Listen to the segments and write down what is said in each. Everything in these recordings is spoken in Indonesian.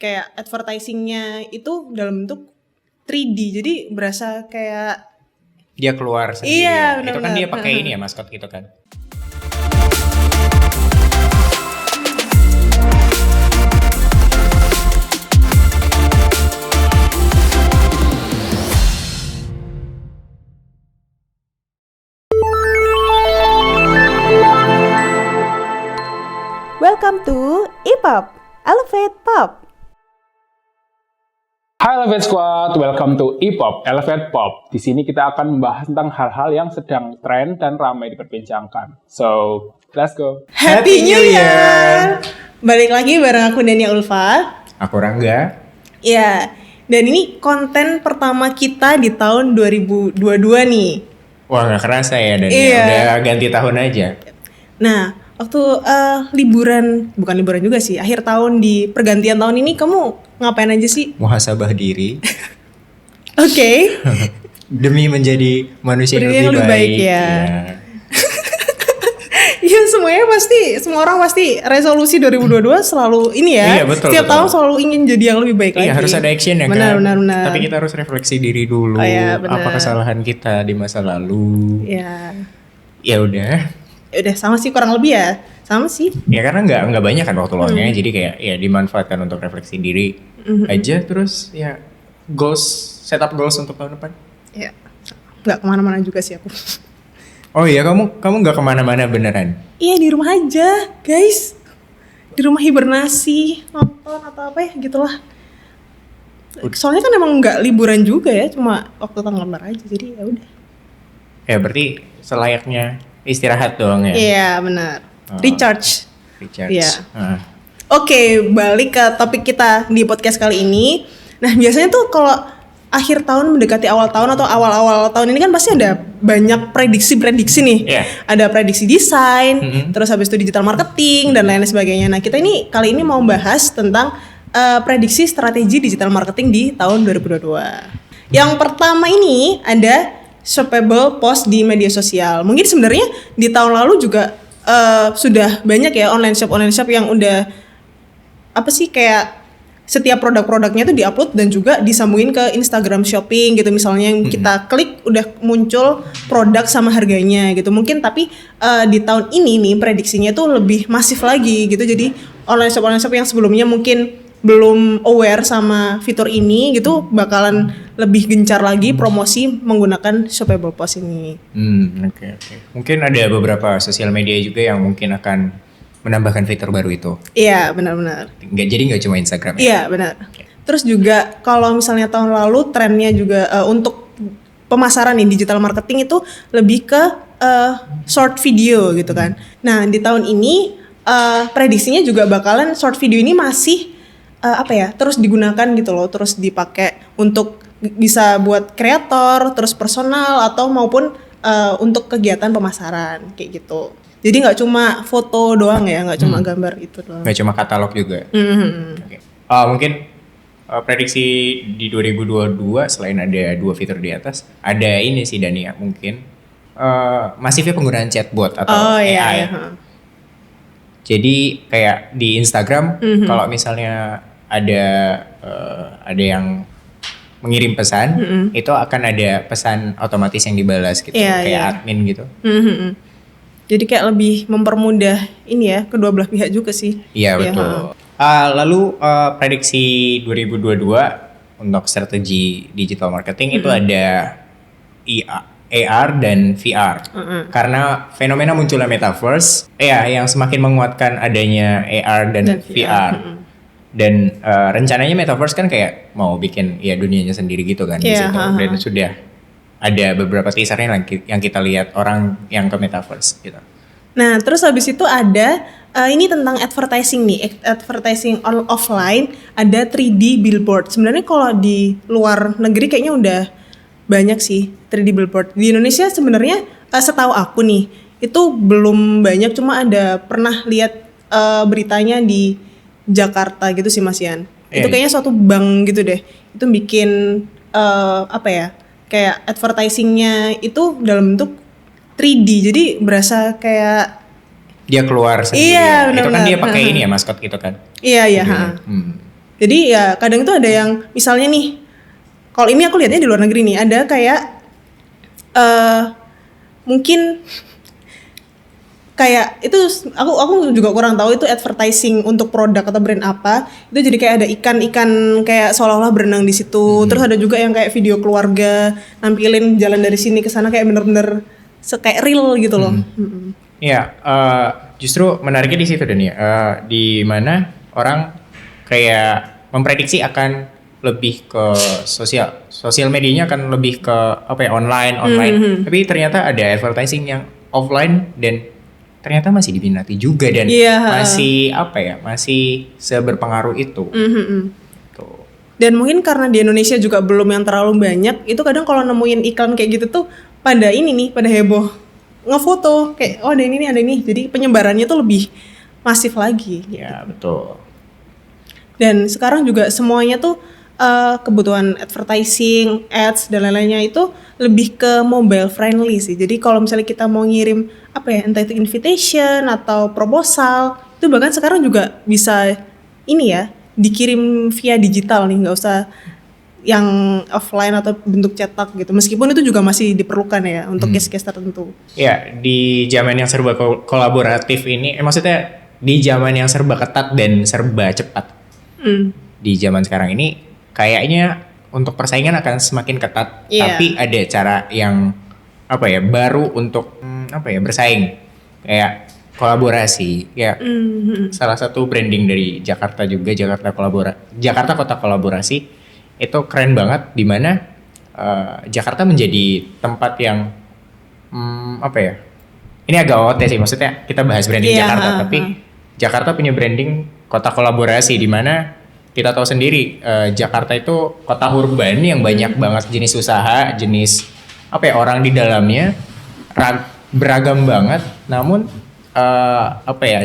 kayak advertisingnya itu dalam bentuk 3D, jadi berasa kayak dia keluar sendiri. Iya, Itu kan dia pakai ini ya maskot gitu kan. Welcome to E-Pop, Elevate Pop. Hai Elevate Squad, welcome to E-Pop, Elevate Pop. Di sini kita akan membahas tentang hal-hal yang sedang tren dan ramai diperbincangkan. So, let's go. Happy New Year! Balik lagi bareng aku Dania Ulfa. Aku Rangga. Ya, dan ini konten pertama kita di tahun 2022 nih. Wah, gak kerasa ya Dania, Iya. udah ganti tahun aja. Nah, waktu bukan liburan juga sih, akhir tahun di pergantian tahun ini kamu ngapain aja sih? Muhasabah diri. Oke. Demi menjadi manusia yang lebih baik. Ya. Ya semua orang pasti resolusi 2022 selalu ini ya. Iya, betul, Setiap betul. tahun selalu ingin jadi yang lebih baik lagi. Iya, harus ada action ya benar, kan. Benar. Tapi kita harus refleksi diri dulu. Oh, iya, benar. Apa kesalahan kita di masa lalu. Ya. Ya udah. Udah sama sih kurang lebih ya. Sama sih. Ya karena nggak banyak kan waktu luangnya, jadi kayak ya dimanfaatkan untuk refleksi diri aja, terus ya set up goals untuk tahun depan. Ya. Nggak kemana-mana juga sih aku. Oh iya, kamu nggak kemana-mana beneran? Iya, di rumah aja guys. Di rumah hibernasi, nonton atau apa ya gitulah. Soalnya kan emang nggak liburan juga ya, cuma waktu tanggal merah aja, jadi ya udah. Ya berarti selayaknya istirahat doang ya? Iya benar. Recharge. Iya. Oke, balik ke topik kita di podcast kali ini. Nah, biasanya tuh kalau akhir tahun mendekati awal tahun atau awal-awal tahun ini kan pasti ada banyak prediksi nih. Yeah. Ada prediksi desain, terus habis itu digital marketing dan lain sebagainya. Nah, kita kali ini mau bahas tentang prediksi strategi digital marketing di tahun 2022. Yang pertama ini ada shoppable post di media sosial. Mungkin sebenarnya di tahun lalu juga sudah banyak ya online shop yang udah kayak setiap produk-produknya tuh diupload dan juga disambungin ke Instagram Shopping gitu, misalnya yang kita klik udah muncul produk sama harganya gitu. Mungkin tapi di tahun ini nih prediksinya tuh lebih masif lagi gitu. Jadi online shop yang sebelumnya mungkin belum aware sama fitur ini gitu bakalan lebih gencar lagi promosi menggunakan shoppable post ini. Oke. Mungkin ada beberapa sosial media juga yang mungkin akan menambahkan fitur baru itu. Iya, benar-benar. Jadi nggak cuma Instagram ya? Iya, benar. Terus juga kalau misalnya tahun lalu trennya juga untuk pemasaran nih digital marketing itu lebih ke short video gitu kan. Nah, di tahun ini prediksinya juga bakalan short video ini masih terus digunakan gitu loh, terus dipakai untuk bisa buat kreator, terus personal atau maupun untuk kegiatan pemasaran kayak gitu. Jadi nggak cuma foto doang ya, nggak cuma gambar itu doang. Nggak cuma katalog juga. Okay. Mungkin prediksi di 2022 selain ada 2 fitur di atas, ada ini sih Dania mungkin masifnya penggunaan chatbot atau AI. Iya. Jadi kayak di Instagram kalau misalnya ada yang mengirim pesan, itu akan ada pesan otomatis yang dibalas gitu, kayak admin gitu. Jadi kayak lebih mempermudah ini ya kedua belah pihak juga sih. Iya betul. Lalu prediksi 2022 untuk strategi digital marketing itu ada AR dan VR. Karena fenomena munculnya metaverse, yang semakin menguatkan adanya AR dan VR. Dan rencananya metaverse kan kayak mau bikin dunianya sendiri gitu kan di situ. Dan sudah ada beberapa teasernya yang kita lihat orang yang ke metaverse gitu. Nah, terus habis itu ada ini tentang advertising nih, advertising offline, ada 3D billboard. Sebenarnya kalau di luar negeri kayaknya udah banyak sih 3D billboard. Di Indonesia sebenarnya setahu aku nih, itu belum banyak, cuma ada pernah lihat beritanya di Jakarta gitu sih Mas Ian. Itu kayaknya suatu bank gitu deh. Itu bikin kayak advertisingnya itu dalam bentuk 3D, jadi berasa kayak dia keluar sendiri. Iya, Itu kan benar-benar. dia pakai ini ya maskot gitu kan. Iya. Jadi ya kadang itu ada yang misalnya nih, kalau ini aku lihatnya di luar negeri nih, ada kayak mungkin kayak itu aku juga kurang tahu itu advertising untuk produk atau brand apa. Itu jadi kayak ada ikan kayak seolah-olah berenang di situ. Terus ada juga yang kayak video keluarga nampilin jalan dari sini ke sana kayak bener-bener kayak real gitu loh. Iya, justru menariknya di situ Dan ya. Di mana orang kayak memprediksi akan lebih ke sosial medianya akan lebih ke apa ya online. Tapi ternyata ada advertising yang offline dan ternyata masih diminati juga dan masih apa ya, masih seberpengaruh itu. Tuh. Dan mungkin karena di Indonesia juga belum yang terlalu banyak, itu kadang kalau nemuin iklan kayak gitu tuh pada heboh ngefoto kayak ada ini, jadi penyebarannya tuh lebih masif lagi. Ya betul. Dan sekarang juga semuanya tuh kebutuhan advertising, ads dan lain-lainnya itu lebih ke mobile friendly sih. Jadi kalau misalnya kita mau ngirim apa ya, entah itu invitation atau proposal, itu bahkan sekarang juga bisa ini ya, dikirim via digital nih, nggak usah yang offline atau bentuk cetak gitu. Meskipun itu juga masih diperlukan ya untuk case-case tertentu. Ya, di zaman yang serba kolaboratif ini, maksudnya di zaman yang serba ketat dan serba cepat. Di zaman sekarang ini kayaknya untuk persaingan akan semakin ketat, tapi ada cara yang apa ya, baru untuk bersaing, kayak kolaborasi. Kayak salah satu branding dari Jakarta juga, Jakarta Kota Kolaborasi, itu keren banget, di mana Jakarta menjadi tempat yang ini agak OOT sih, maksudnya kita bahas branding Jakarta, tapi Jakarta punya branding kota kolaborasi, di mana kita tahu sendiri Jakarta itu kota urban yang banyak banget jenis usaha, jenis orang di dalamnya beragam banget. Namun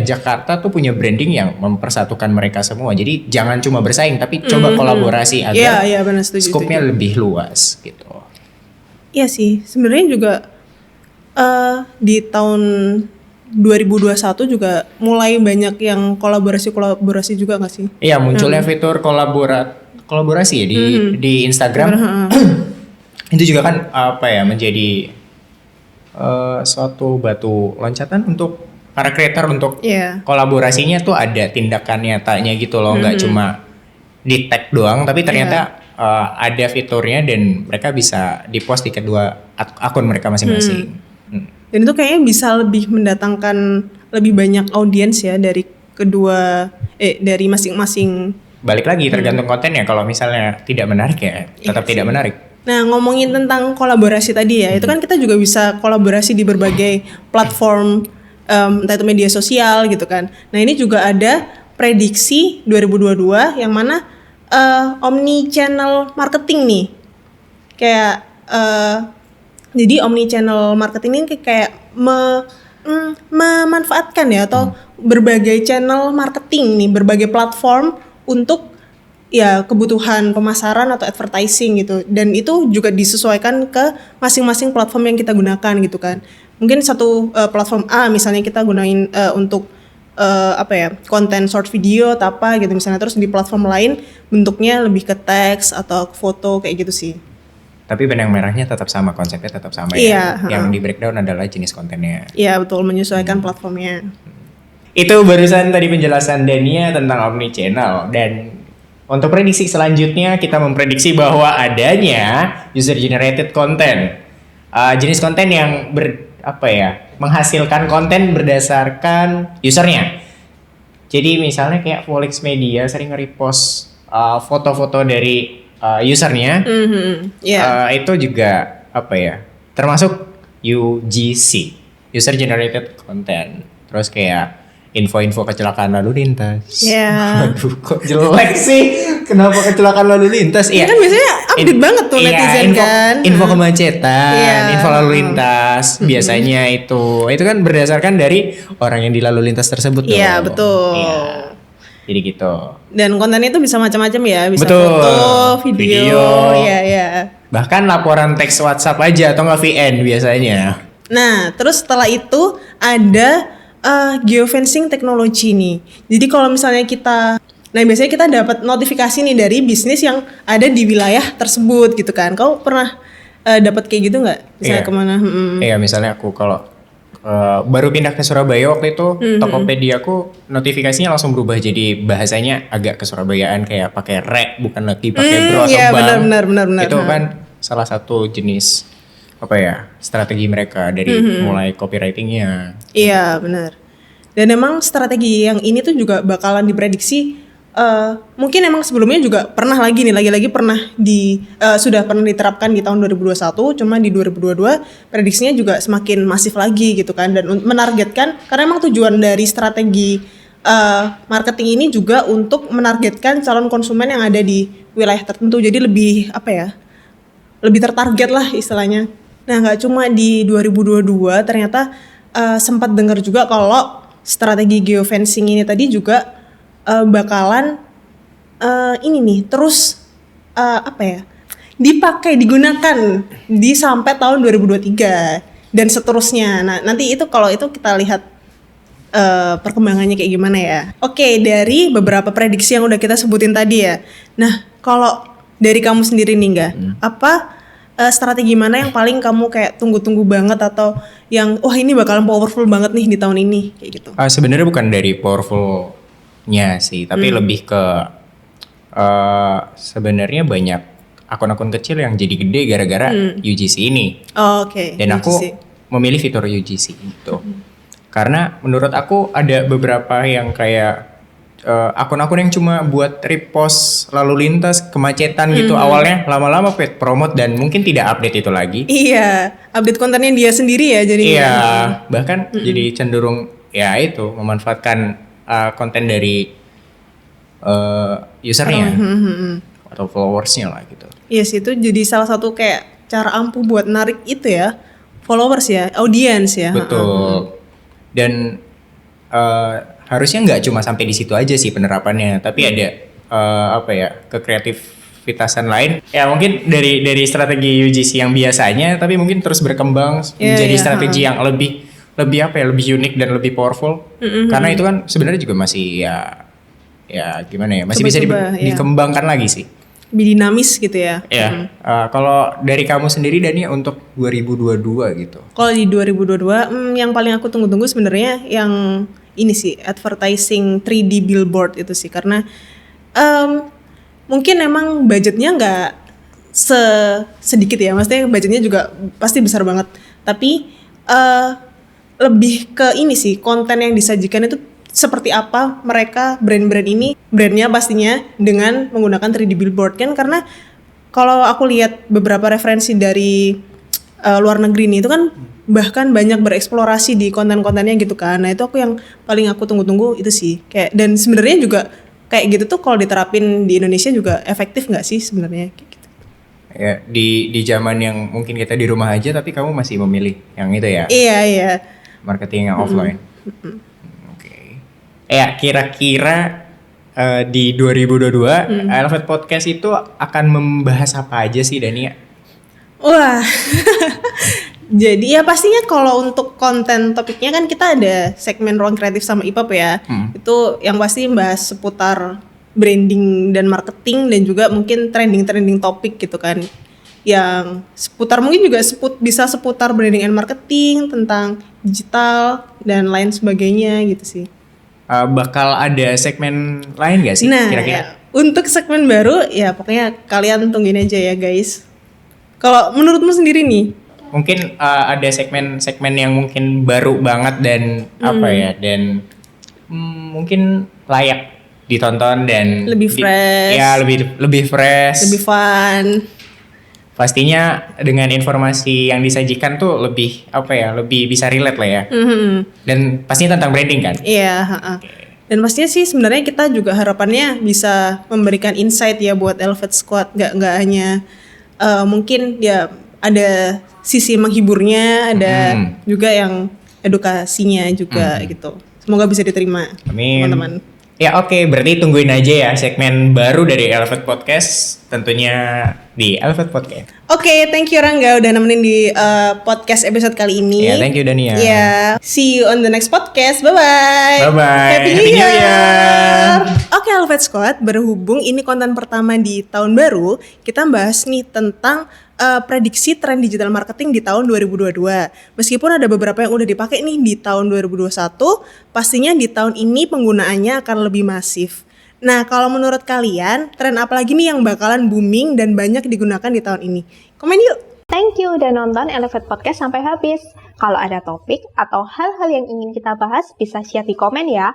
Jakarta tuh punya branding yang mempersatukan mereka semua. Jadi jangan cuma bersaing, tapi coba kolaborasi agar skopnya lebih luas gitu. Iya sih, sebenarnya juga di tahun 2021 juga mulai banyak yang kolaborasi juga nggak sih? Iya, munculnya fitur kolaborasi ya di Instagram. Itu juga kan menjadi suatu batu loncatan untuk para creator untuk kolaborasinya tuh ada tindakan nyatanya gitu loh, nggak cuma di tag doang, tapi ternyata ada fiturnya dan mereka bisa di-post di kedua akun mereka masing-masing. Dan itu kayaknya bisa lebih mendatangkan lebih banyak audiens ya dari dari masing-masing. Balik lagi tergantung kontennya. Kalau misalnya tidak menarik ya tetap tidak menarik. Nah, ngomongin tentang kolaborasi tadi ya, itu kan kita juga bisa kolaborasi di berbagai platform, entah itu media sosial gitu kan. Nah, ini juga ada prediksi 2022 yang mana omni channel marketing nih. Kayak jadi omni-channel marketing ini kayak memanfaatkan ya, atau berbagai channel marketing nih, berbagai platform untuk ya kebutuhan pemasaran atau advertising gitu. Dan itu juga disesuaikan ke masing-masing platform yang kita gunakan gitu kan. Mungkin satu platform A misalnya kita gunain untuk konten short video atau apa gitu misalnya, terus di platform lain bentuknya lebih ke teks atau foto kayak gitu sih. Tapi benang merahnya tetap sama, konsepnya tetap sama ya. Yang di breakdown adalah jenis kontennya. Iya betul, menyesuaikan platformnya. Itu barusan tadi penjelasan Dania tentang omnichannel. Dan untuk prediksi selanjutnya kita memprediksi bahwa adanya user generated content. Jenis konten yang menghasilkan konten berdasarkan usernya. Jadi misalnya kayak Volix Media sering nge-repost foto-foto dari usernya, itu juga termasuk UGC, user generated content. Terus kayak info-info kecelakaan lalu lintas. Aduh, kok jelek sih? Kenapa kecelakaan lalu lintas? Iya kan biasanya update banget tuh netizen kan. Info kemacetan, info lalu lintas. Biasanya itu kan berdasarkan dari orang yang di lalu lintas tersebut. Iya betul. Iya. Jadi gitu. Dan kontennya itu bisa macam-macam ya, bisa betul. Foto, video. Ya. Bahkan laporan teks WhatsApp aja atau nggak VN biasanya. Nah, terus setelah itu ada geofencing teknologi nih. Jadi kalau misalnya kita Nah biasanya kita dapat notifikasi nih dari bisnis yang ada di wilayah tersebut gitu kan. Kau pernah dapat kayak gitu nggak? Misalnya kemana? Iya, misalnya aku kalau baru pindah ke Surabaya waktu itu, Tokopedia aku notifikasinya langsung berubah jadi bahasanya agak kesurabayaan, kayak pakai re bukan lagi pakai bro atau iya, bang. benar. Itu kan salah satu jenis strategi mereka dari mulai copywritingnya. Iya benar. Dan emang strategi yang ini tuh juga bakalan diprediksi. Mungkin emang sebelumnya juga pernah lagi pernah sudah pernah diterapkan di tahun 2021, cuma di 2022 prediksinya juga semakin masif lagi gitu kan, dan menargetkan, karena emang tujuan dari strategi marketing ini juga untuk menargetkan calon konsumen yang ada di wilayah tertentu, jadi lebih lebih tertarget lah istilahnya. Nah nggak cuma di 2022, ternyata sempat dengar juga kalau strategi geofencing ini tadi juga bakalan terus digunakan di sampai tahun 2023 dan seterusnya. Nah nanti itu kalau itu kita lihat perkembangannya kayak gimana ya. Oke, dari beberapa prediksi yang udah kita sebutin tadi ya. Nah kalau dari kamu sendiri nih apa strategi mana yang paling kamu kayak tunggu-tunggu banget, atau yang ini bakalan powerful banget nih di tahun ini kayak gitu? Sebenarnya bukan dari powerfulnya sih, tapi lebih ke sebenarnya banyak akun-akun kecil yang jadi gede gara-gara UGC ini. Oke. Dan UGC. aku memilih fitur UGC itu. Karena menurut aku ada beberapa yang kayak akun-akun yang cuma buat repost lalu lintas kemacetan gitu awalnya, lama-lama paid promote dan mungkin tidak update itu lagi. Iya, update kontennya dia sendiri ya jadinya. Iya, bahkan jadi cenderung itu memanfaatkan konten dari usernya atau followersnya lah gitu. Iya sih, itu jadi salah satu kayak cara ampuh buat narik itu ya, followers ya, audience ya. Betul. Dan harusnya nggak cuma sampai di situ aja sih penerapannya, tapi ada kekreativitasan lain. Ya mungkin dari strategi UGC yang biasanya, tapi mungkin terus berkembang menjadi strategi yang lebih unik dan lebih powerful. Karena itu kan sebenarnya juga masih gimana ya, masih bisa dikembangkan lagi sih. Lebih dinamis gitu ya. Iya. Kalau dari kamu sendiri Dani untuk 2022 gitu. Kalau di 2022 yang paling aku tunggu-tunggu sebenarnya yang ini sih, advertising 3D billboard itu sih, karena mungkin emang budgetnya nggak sedikit ya, maksudnya budgetnya juga pasti besar banget, tapi lebih ke ini sih, konten yang disajikan itu seperti apa mereka brand-brand ini, brandnya pastinya dengan menggunakan 3D billboard kan, karena kalau aku lihat beberapa referensi dari luar negeri nih itu kan bahkan banyak bereksplorasi di konten-kontennya gitu kan. Nah itu yang paling aku tunggu-tunggu itu sih, kayak, dan sebenarnya juga kayak gitu tuh kalau diterapin di Indonesia juga efektif nggak sih sebenarnya kayak gitu. Ya, di zaman yang mungkin kita di rumah aja tapi kamu masih memilih yang itu ya. Iya. Marketing yang offline. Ya kira-kira di 2022 Elevate Podcast itu akan membahas apa aja sih Dania? Wah, jadi ya pastinya kalau untuk konten topiknya kan kita ada segmen Ruang Kreatif sama IPOP ya. Itu yang pasti membahas seputar branding dan marketing, dan juga mungkin trending topik gitu kan. Yang seputar mungkin juga bisa seputar branding and marketing, tentang digital dan lain sebagainya gitu sih. Bakal ada segmen lain gak sih kira-kira? Untuk segmen baru ya pokoknya kalian tungguin aja ya guys. Kalau menurutmu sendiri nih? Mungkin ada segmen yang mungkin baru banget dan dan mungkin layak ditonton dan lebih fresh. Lebih fresh. Lebih fun. Pastinya dengan informasi yang disajikan tuh lebih lebih bisa relate lah ya. Dan pastinya tentang branding kan? Iya. Dan pastinya sih sebenarnya kita juga harapannya bisa memberikan insight ya buat Elevate Squad. Gak hanya mungkin ya ada sisi menghiburnya, ada juga yang edukasinya juga gitu. Semoga bisa diterima. Amin. Teman-teman. Ya oke, berarti tungguin aja ya segmen baru dari Elevate Podcast tentunya di Elevate Podcast. Oke, thank you Rangga udah nemenin di podcast episode kali ini. Ya, thank you Dania. Ya, see you on the next podcast. Bye-bye. Bye-bye. Happy New Year. Oke, Elevate Squad, berhubung ini konten pertama di tahun baru, kita bahas nih tentang prediksi tren digital marketing di tahun 2022. Meskipun ada beberapa yang udah dipakai nih di tahun 2021, pastinya di tahun ini penggunaannya akan lebih masif. Nah, kalau menurut kalian, tren apa lagi nih yang bakalan booming dan banyak digunakan di tahun ini? Komen yuk! Thank you udah nonton Elevate Podcast sampai habis. Kalau ada topik atau hal-hal yang ingin kita bahas, bisa share di komen ya.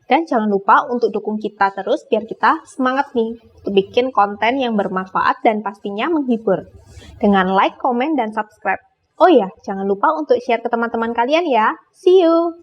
Dan jangan lupa untuk dukung kita terus biar kita semangat nih untuk bikin konten yang bermanfaat dan pastinya menghibur. Dengan like, komen, dan subscribe. Oh ya, jangan lupa untuk share ke teman-teman kalian ya. See you!